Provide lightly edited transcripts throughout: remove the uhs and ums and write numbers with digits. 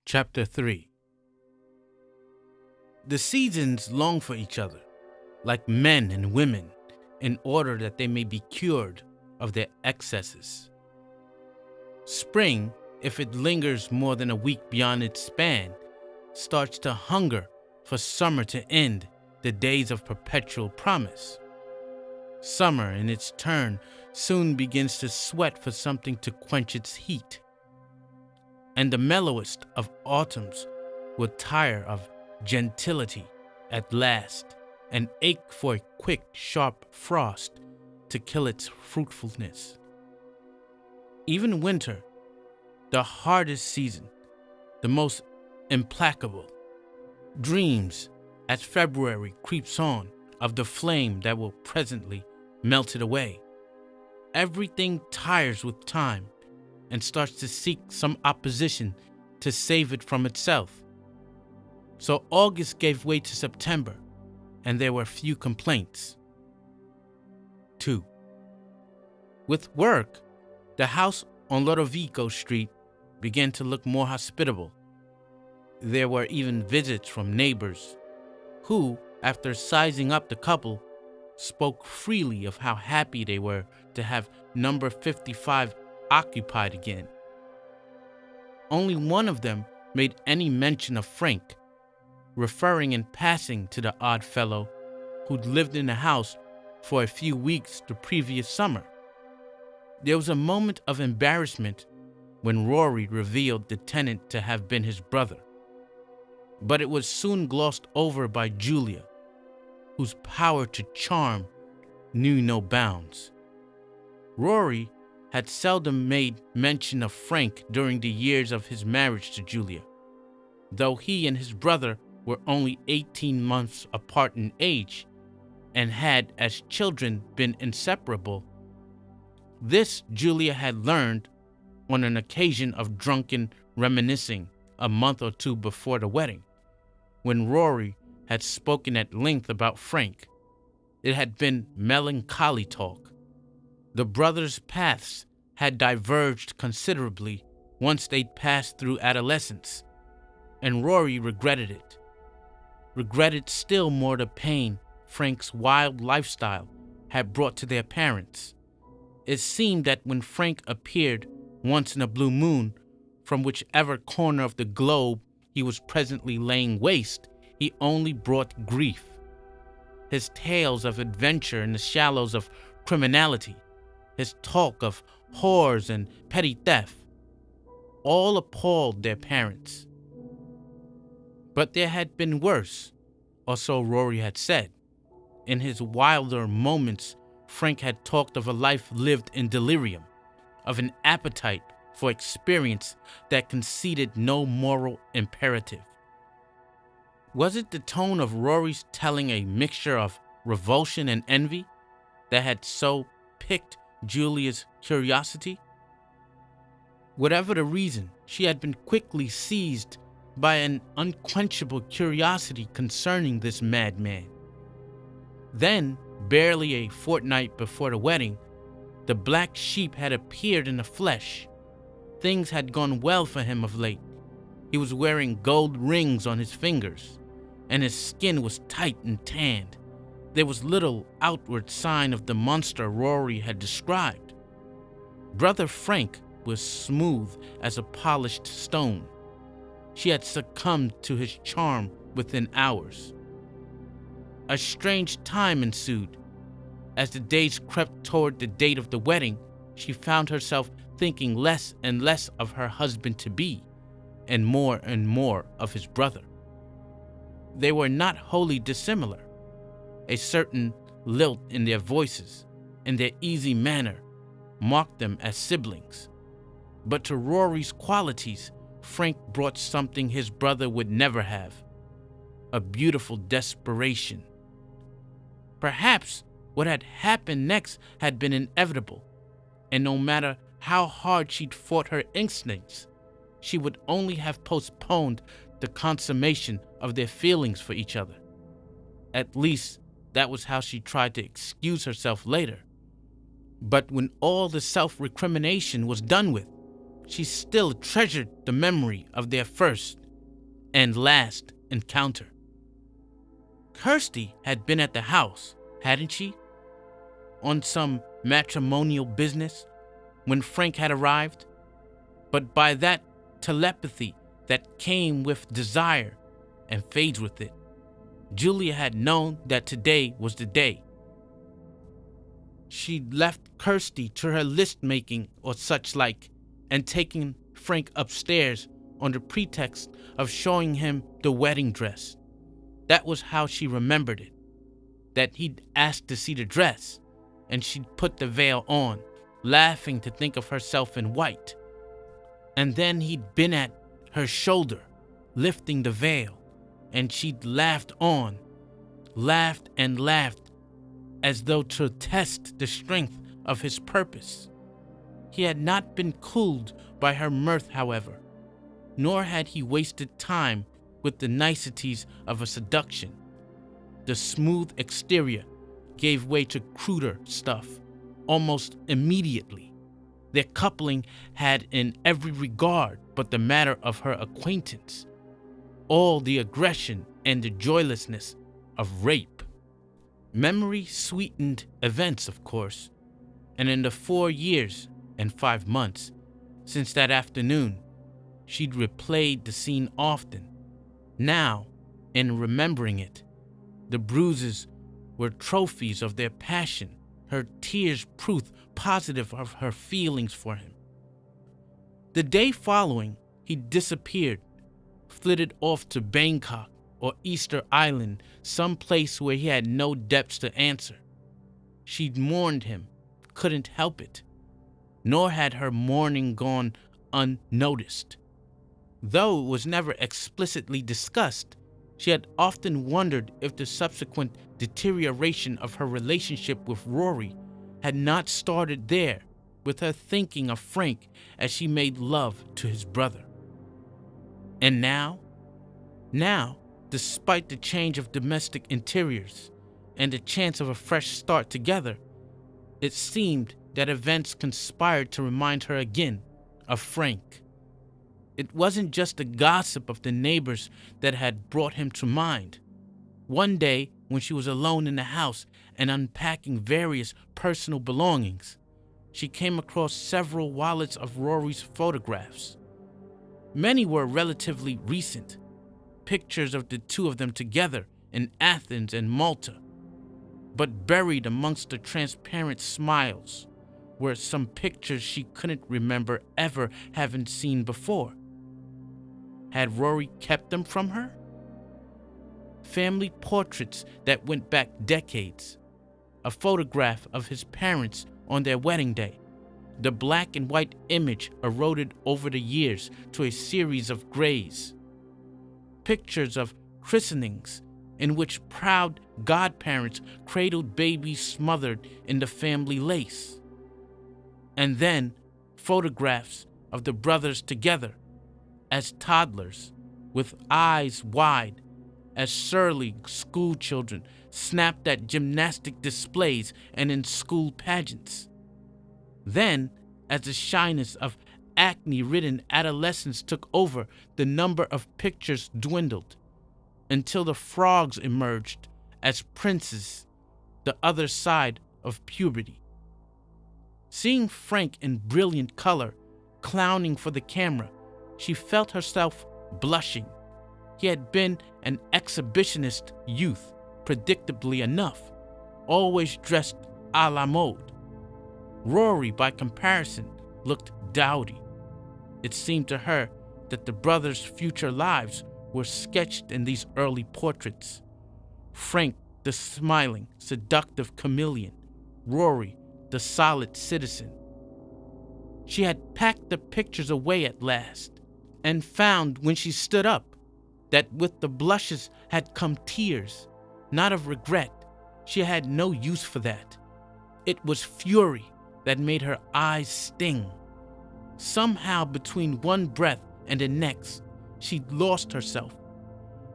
Chapter 3. The seasons long for each other, like men and women, in order that they may be cured of their excesses. Spring, if it lingers more than a week beyond its span, starts to hunger for summer to end the days of perpetual promise. Summer, in its turn, soon begins to sweat for something to quench its heat. And the mellowest of autumns will tire of gentility at last and ache for a quick, sharp frost to kill its fruitfulness. Even winter, the hardest season, the most implacable, dreams as February creeps on of the flame that will presently melt it away. Everything tires with time and starts to seek some opposition to save it from itself. So August gave way to September, and there were few complaints. 2. With work, the house on Lodovico Street began to look more hospitable. There were even visits from neighbors who, after sizing up the couple, spoke freely of how happy they were to have number 55 occupied again. Only one of them made any mention of Frank, referring in passing to the odd fellow who'd lived in the house for a few weeks the previous summer. There was a moment of embarrassment when Rory revealed the tenant to have been his brother, but it was soon glossed over by Julia, whose power to charm knew no bounds. Rory had seldom made mention of Frank during the years of his marriage to Julia, though he and his brother were only 18 months apart in age and had, as children, been inseparable. This Julia had learned on an occasion of drunken reminiscing a month or two before the wedding, when Rory had spoken at length about Frank. It had been melancholy talk. The brothers' paths had diverged considerably once they'd passed through adolescence, and Rory regretted it. Regretted still more the pain Frank's wild lifestyle had brought to their parents. It seemed that when Frank appeared once in a blue moon from whichever corner of the globe he was presently laying waste, he only brought grief. His tales of adventure in the shallows of criminality, his talk of whores and petty theft, all appalled their parents. But there had been worse, or so Rory had said. In his wilder moments, Frank had talked of a life lived in delirium, of an appetite for experience that conceded no moral imperative. Was it the tone of Rory's telling a mixture of revulsion and envy that had so piqued Julia's curiosity? Whatever the reason, she had been quickly seized by an unquenchable curiosity concerning this madman. Then, barely a fortnight before the wedding, the black sheep had appeared in the flesh. Things had gone well for him of late. He was wearing gold rings on his fingers, and his skin was tight and tanned. There was little outward sign of the monster Rory had described. Brother Frank was smooth as a polished stone. She had succumbed to his charm within hours. A strange time ensued. As the days crept toward the date of the wedding, she found herself thinking less and less of her husband-to-be, and more of his brother. They were not wholly dissimilar. A certain lilt in their voices and their easy manner marked them as siblings. But to Rory's qualities, Frank brought something his brother would never have: a beautiful desperation. Perhaps what had happened next had been inevitable, and no matter how hard she'd fought her instincts, she would only have postponed the consummation of their feelings for each other. At least, that was how she tried to excuse herself later. But when all the self-recrimination was done with, she still treasured the memory of their first and last encounter. Kirsty had been at the house, hadn't she? On some matrimonial business when Frank had arrived. But by that telepathy that came with desire and fades with it, Julia had known that today was the day. She'd left Kirsty to her list making or such like, and taken Frank upstairs on the pretext of showing him the wedding dress. That was how she remembered it. That he'd asked to see the dress, and she'd put the veil on, laughing to think of herself in white. And then he'd been at her shoulder, lifting the veil, and she'd laughed on, laughed and laughed, as though to test the strength of his purpose. He had not been cooled by her mirth, however, nor had he wasted time with the niceties of a seduction. The smooth exterior gave way to cruder stuff almost immediately. Their coupling had in every regard but the matter of her acquaintance all the aggression and the joylessness of rape. Memory sweetened events, of course, and in the 4 years and 5 months since that afternoon, she'd replayed the scene often. Now, in remembering it, the bruises were trophies of their passion, her tears proof positive of her feelings for him. The day following, he disappeared, flitted off to Bangkok or Easter Island, some place where he had no debts to answer. She'd mourned him, couldn't help it, nor had her mourning gone unnoticed. Though it was never explicitly discussed, she had often wondered if the subsequent deterioration of her relationship with Rory had not started there, with her thinking of Frank as she made love to his brother. And now, despite the change of domestic interiors and the chance of a fresh start together, it seemed that events conspired to remind her again of Frank. It wasn't just the gossip of the neighbors that had brought him to mind. One day, when she was alone in the house and unpacking various personal belongings, she came across several wallets of Rory's photographs. Many were relatively recent, pictures of the two of them together in Athens and Malta. But buried amongst the transparent smiles were some pictures she couldn't remember ever having seen before. Had Rory kept them from her? Family portraits that went back decades. A photograph of his parents on their wedding day. The black and white image eroded over the years to a series of grays. Pictures of christenings in which proud godparents cradled babies smothered in the family lace. And then photographs of the brothers together as toddlers, with eyes wide, as surly schoolchildren snapped at gymnastic displays and in school pageants. Then, as the shyness of acne-ridden adolescence took over, the number of pictures dwindled, until the frogs emerged as princes, the other side of puberty. Seeing Frank in brilliant color, clowning for the camera, she felt herself blushing. He had been an exhibitionist youth, predictably enough, always dressed a la mode. Rory, by comparison, looked dowdy. It seemed to her that the brothers' future lives were sketched in these early portraits. Frank, the smiling, seductive chameleon. Rory, the solid citizen. She had packed the pictures away at last, and found when she stood up that with the blushes had come tears, not of regret. She had no use for that. It was fury that made her eyes sting. Somehow between one breath and the next, she'd lost herself.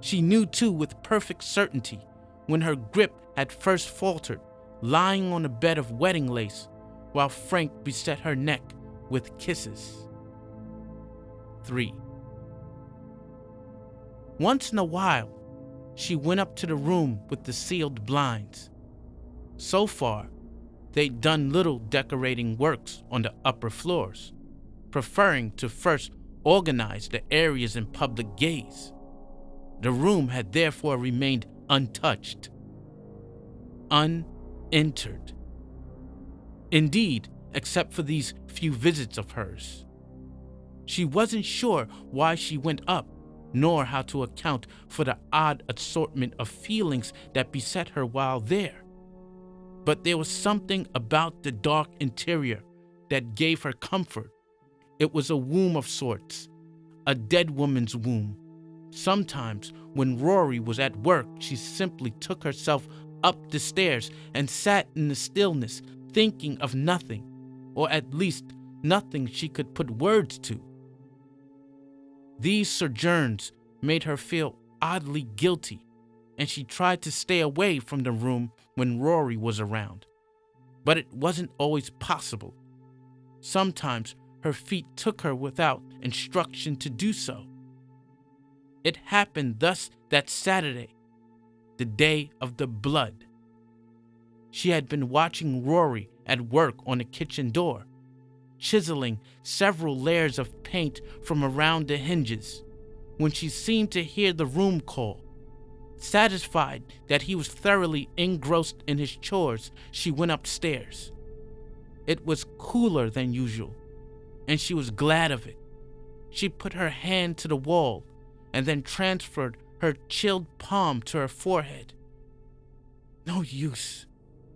She knew too with perfect certainty when her grip had first faltered, lying on a bed of wedding lace, while Frank beset her neck with kisses. 3. Once in a while, she went up to the room with the sealed blinds. So far, they'd done little decorating works on the upper floors, preferring to first organize the areas in public gaze. The room had therefore remained untouched, unentered. Indeed, except for these few visits of hers. She wasn't sure why she went up, nor how to account for the odd assortment of feelings that beset her while there. But there was something about the dark interior that gave her comfort. It was a womb of sorts, a dead woman's womb. Sometimes, when Rory was at work, she simply took herself up the stairs and sat in the stillness, thinking of nothing, or at least nothing she could put words to. These sojourns made her feel oddly guilty, and she tried to stay away from the room when Rory was around. But it wasn't always possible. Sometimes her feet took her without instruction to do so. It happened thus that Saturday, the day of the blood. She had been watching Rory at work on the kitchen door, chiseling several layers of paint from around the hinges, when she seemed to hear the room call. Satisfied that he was thoroughly engrossed in his chores, she went upstairs. It was cooler than usual, and she was glad of it. She put her hand to the wall and then transferred her chilled palm to her forehead. "No use,"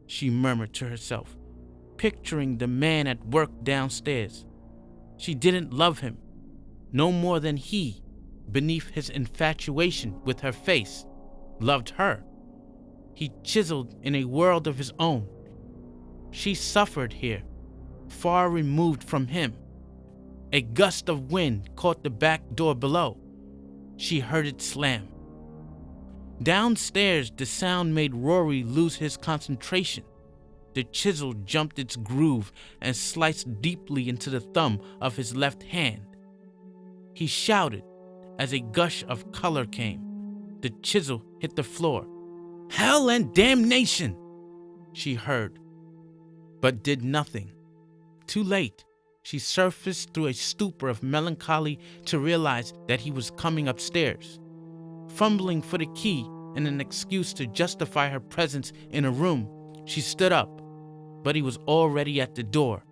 she murmured to herself, picturing the man at work downstairs. She didn't love him, no more than he, beneath his infatuation with her face, loved her. He chiseled in a world of his own. She suffered here, far removed from him. A gust of wind caught the back door below. She heard it slam. Downstairs, the sound made Rory lose his concentration. The chisel jumped its groove and sliced deeply into the thumb of his left hand. He shouted as a gush of color came. The chisel hit the floor. "Hell and damnation!" she heard, but did nothing. Too late, she surfaced through a stupor of melancholy to realize that he was coming upstairs. Fumbling for the key and an excuse to justify her presence in a room, she stood up, but he was already at the door,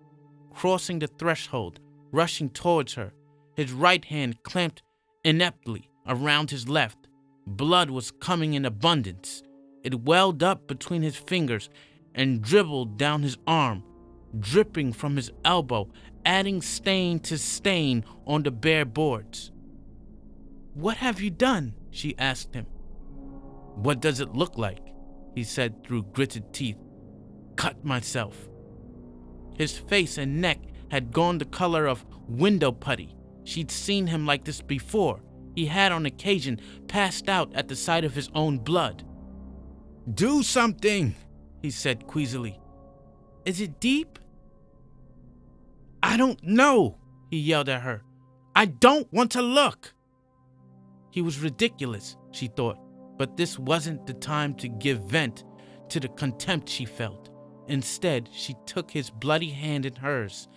crossing the threshold, rushing towards her, his right hand clamped ineptly around his left. Blood was coming in abundance. It welled up between his fingers and dribbled down his arm, dripping from his elbow, adding stain to stain on the bare boards. "What have you done?" she asked him. "What does it look like?" he said through gritted teeth. "Cut myself." His face and neck had gone the color of window putty. She'd seen him like this before. He had on occasion passed out at the sight of his own blood. "Do something," he said queasily. "Is it deep?" "I don't know," he yelled at her. "I don't want to look." He was ridiculous, she thought, but this wasn't the time to give vent to the contempt she felt. Instead, she took his bloody hand in hers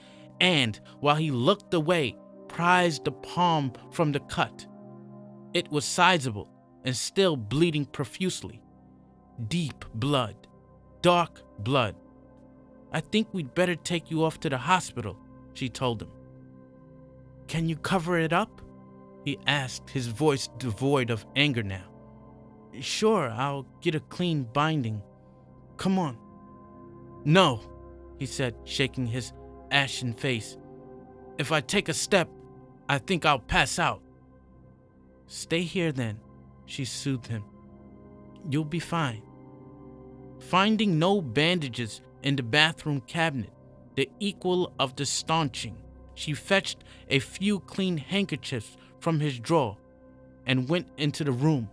and, while he looked away, prized the palm from the cut. It was sizable and still bleeding profusely. Deep blood, dark blood. "I think we'd better take you off to the hospital," she told him. "Can you cover it up?" he asked, his voice devoid of anger now. "Sure, I'll get a clean binding. Come on." "No," he said, shaking his ashen face. "If I take a step, I think I'll pass out." "Stay here then," she soothed him. "You'll be fine." Finding no bandages in the bathroom cabinet, the equal of the staunching, she fetched a few clean handkerchiefs from his drawer and went into the room.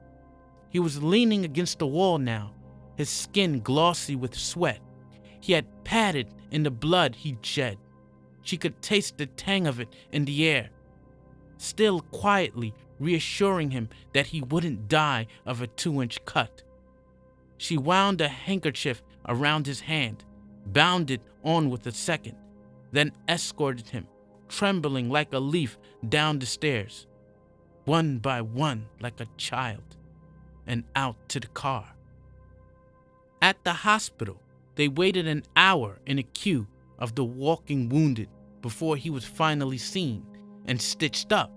He was leaning against the wall now, his skin glossy with sweat. He had padded in the blood he'd shed. She could taste the tang of it in the air. still quietly reassuring him that he wouldn't die of a 2-inch cut. She wound a handkerchief around his hand, bound it on with a second, then escorted him, trembling like a leaf, down the stairs, one by one like a child, and out to the car. At the hospital, they waited an hour in a queue of the walking wounded before he was finally seen and stitched up.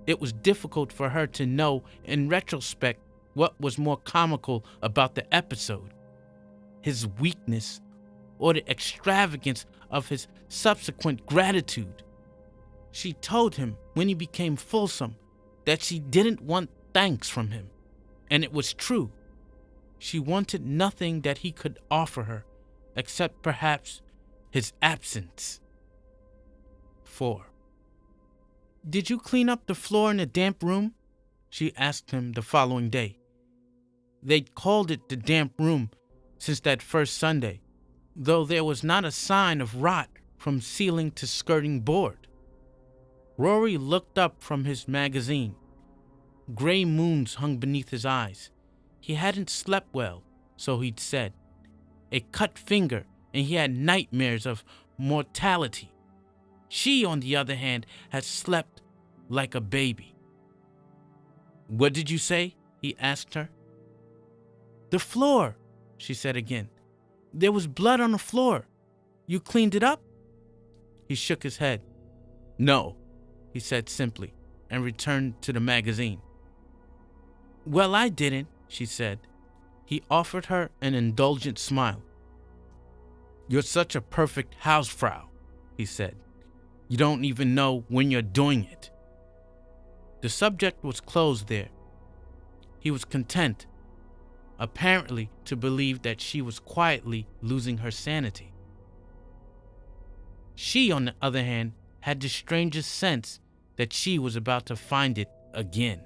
It was difficult for her to know in retrospect what was more comical about the episode, his weakness or the extravagance of his subsequent gratitude. She told him when he became fulsome that she didn't want thanks from him, and it was true. She wanted nothing that he could offer her, except perhaps his absence. 4. "Did you clean up the floor in the damp room?" she asked him the following day. They'd called it the damp room since that first Sunday, though there was not a sign of rot from ceiling to skirting board. Rory looked up from his magazine. Gray moons hung beneath his eyes. He hadn't slept well, so he'd said. A cut finger, and he had nightmares of mortality. She, on the other hand, had slept like a baby. "What did you say?" he asked her. "The floor," she said again. "There was blood on the floor. You cleaned it up?" He shook his head. "No," he said simply, and returned to the magazine. "Well, I didn't," she said. He offered her an indulgent smile. "You're such a perfect Hausfrau," he said. "You don't even know when you're doing it." The subject was closed there. He was content, apparently to believe that she was quietly losing her sanity. She, on the other hand, had the strangest sense that she was about to find it again.